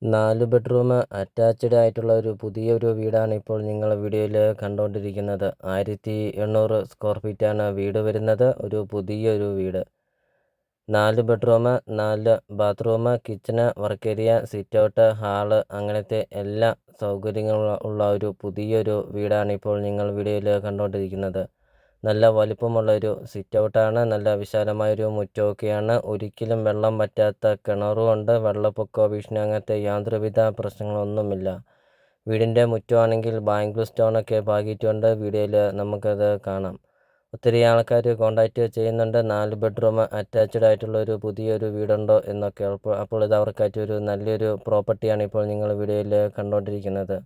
4 bedroom attached ആയിട്ടുള്ള ഒരു പുതിയൊരു വീടാണ് ഇപ്പോൾ നിങ്ങൾ വീഡിയോയിൽ കണ്ടുകൊണ്ടിരിക്കുന്നത്. 1800 സ്ക്വയർ ഫീറ്റാണ് വീട് വരുന്നത്. ഒരു പുതിയൊരു വീട്. 4 bedroom, 4 bathroom, kitchen, work area, sit out, hall അങ്ങനത്തെ എല്ലാ സൗകര്യങ്ങളും ഉള്ള ഒരു പുതിയൊരു വീടാണ് ഇപ്പോൾ നിങ്ങൾ വീഡിയോയിൽ കണ്ടുകൊണ്ടിരിക്കുന്നത്. നല്ല വലിപ്പമുള്ളൊരു സിറ്റ് ഔട്ടാണ്. നല്ല വിശാലമായൊരു മുറ്റമൊക്കെയാണ്. ഒരിക്കലും വെള്ളം വറ്റാത്ത കിണറുമുണ്ട്. വെള്ളപ്പൊക്കമോ ഭീഷണി അങ്ങനത്തെ യാതൊരുവിധ പ്രശ്നങ്ങളൊന്നുമില്ല. വീടിൻ്റെ മുറ്റമാണെങ്കിൽ ബാംഗ്ലൂർ സ്റ്റോണൊക്കെ പാകിയിട്ടുണ്ട്. വീഡിയോയിൽ നമുക്കത് കാണാം. ഒത്തിരി ആൾക്കാർ കോൺടാക്റ്റ് ചെയ്യുന്നുണ്ട്. 4 ബെഡ്റൂം അറ്റാച്ച്ഡ് ആയിട്ടുള്ള ഒരു പുതിയൊരു വീടുണ്ടോ എന്നൊക്കെ. അപ്പോൾ ഇത് അവർക്കായിട്ട് ഒരു നല്ലൊരു പ്രോപ്പർട്ടിയാണ് ഇപ്പോൾ നിങ്ങൾ വീഡിയോയിൽ കണ്ടുകൊണ്ടിരിക്കുന്നത്.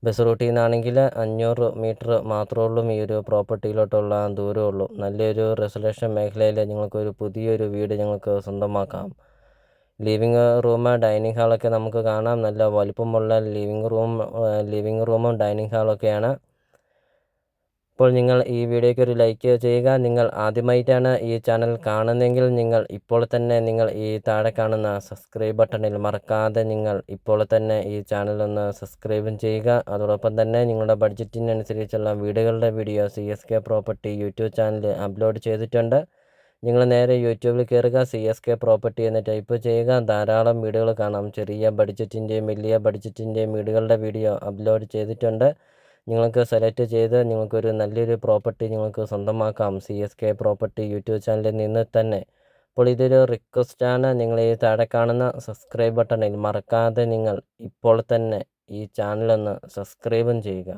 ബസ് റൂട്ടിൽ നിന്നാണെങ്കിൽ 500 മീറ്റർ മാത്രമേ ഉള്ളൂ ഈ ഒരു പ്രോപ്പർട്ടിയിലോട്ടുള്ള ദൂരമുള്ളൂ. നല്ലൊരു റെസിഡൻഷ്യൽ മേഖലയിൽ നിങ്ങൾക്കൊരു പുതിയൊരു വീട് നിങ്ങൾക്ക് സ്വന്തമാക്കാം. ലിവിങ് റൂം, ഡൈനിങ് ഹാളൊക്കെ നമുക്ക് കാണാം. നല്ല വലുപ്പമുള്ള ലിവിങ് റൂമും ഡൈനിങ് ഹാളൊക്കെയാണ്. അപ്പോൾ നിങ്ങൾ ഈ വീഡിയോയ്ക്ക് ഒരു ലൈക്ക് ചെയ്യുക. നിങ്ങൾ ആദ്യമായിട്ടാണ് ഈ ചാനൽ കാണുന്നതെങ്കിൽ ഇപ്പോൾ തന്നെ ഈ താഴെ കാണുന്ന സബ്സ്ക്രൈബ് ബട്ടണിൽ മറക്കാതെ നിങ്ങൾ ഇപ്പോൾ തന്നെ ഈ ചാനലൊന്ന് സബ്സ്ക്രൈബും ചെയ്യുക. അതോടൊപ്പം തന്നെ നിങ്ങളുടെ ബഡ്ജറ്റിനനുസരിച്ചുള്ള വീടുകളുടെ video CSK property YouTube channel upload ചെയ്തിട്ടുണ്ട്. നിങ്ങൾ നേരെ യൂട്യൂബിൽ കയറുക, CSK പ്രോപ്പർട്ടി എന്ന് ടൈപ്പ് ചെയ്യുക. ധാരാളം വീടുകൾ കാണാം. ചെറിയ ബഡ്ജറ്റിൻ്റെയും വലിയ ബഡ്ജറ്റിൻ്റെയും വീടുകളുടെ വീഡിയോ അപ്ലോഡ് ചെയ്തിട്ടുണ്ട്. നിങ്ങൾക്ക് സെലക്ട് ചെയ്ത് നിങ്ങൾക്കൊരു നല്ലൊരു പ്രോപ്പർട്ടി നിങ്ങൾക്ക് സ്വന്തമാക്കാം CSK പ്രോപ്പർട്ടി യൂട്യൂബ് ചാനലിൽ നിന്ന് തന്നെ. അപ്പോൾ ഇതൊരു റിക്വസ്റ്റാണ്. നിങ്ങൾ ഈ താഴെ കാണുന്ന സബ്സ്ക്രൈബ് ബട്ടണിൽ മറക്കാതെ നിങ്ങൾ ഇപ്പോൾ തന്നെ ഈ ചാനലൊന്ന് സബ്സ്ക്രൈബും ചെയ്യുക.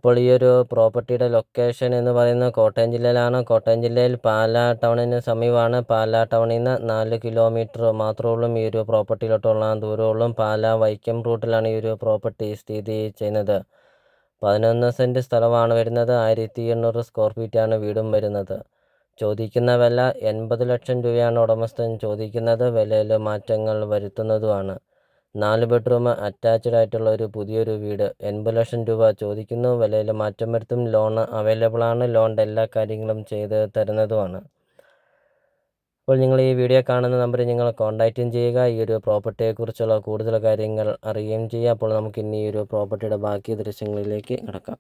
അപ്പോൾ ഈ ഒരു പ്രോപ്പർട്ടിയുടെ ലൊക്കേഷൻ എന്ന് പറയുന്നത് കോട്ടയം ജില്ലയിലാണ്. കോട്ടയം ജില്ലയിൽ പാലാ ടൗണിന് സമീപമാണ്. പാലാ ടൗണിൽ നിന്ന് 4 കിലോമീറ്റർ മാത്രമേ ഉള്ളൂ ഈ ഒരു പ്രോപ്പർട്ടിയിലോട്ടുള്ള ദൂരമുള്ളൂ. പാലാ വൈക്കം റൂട്ടിലാണ് ഈ ഒരു പ്രോപ്പർട്ടി സ്ഥിതി ചെയ്യുന്നത്. 11 സെൻറ്റ് സ്ഥലമാണ് വരുന്നത്. 1800 സ്ക്വയർ ഫീറ്റാണ് വീടും വരുന്നത്. ചോദിക്കുന്ന വില 80 ലക്ഷം രൂപയാണ് ഉടമസ്ഥൻ ചോദിക്കുന്നത്. വിലയിൽ മാറ്റങ്ങൾ വരുത്തുന്നതുമാണ്. 4 ബെഡ്റൂം അറ്റാച്ച്ഡ് ആയിട്ടുള്ള ഒരു പുതിയൊരു വീട് 80 ലക്ഷം രൂപ ചോദിക്കുന്നു. വിലയിൽ മാറ്റം വരുത്തും. ലോൺ അവൈലബിൾ ആണ്. ലോണിൻ്റെ എല്ലാ കാര്യങ്ങളും ചെയ്ത് തരുന്നതുമാണ്. അപ്പോൾ നിങ്ങൾ ഈ വീഡിയോ കാണുന്ന നമ്പറിൽ നിങ്ങൾ കോൺടാക്റ്റും ചെയ്യുക. ഈ ഒരു പ്രോപ്പർട്ടിയെക്കുറിച്ചുള്ള കൂടുതൽ കാര്യങ്ങൾ അറിയുകയും ചെയ്യുക. അപ്പോൾ നമുക്ക് ഇനി ഈ ഒരു പ്രോപ്പർട്ടിയുടെ ബാക്കി ദൃശ്യങ്ങളിലേക്ക് കിടക്കാം.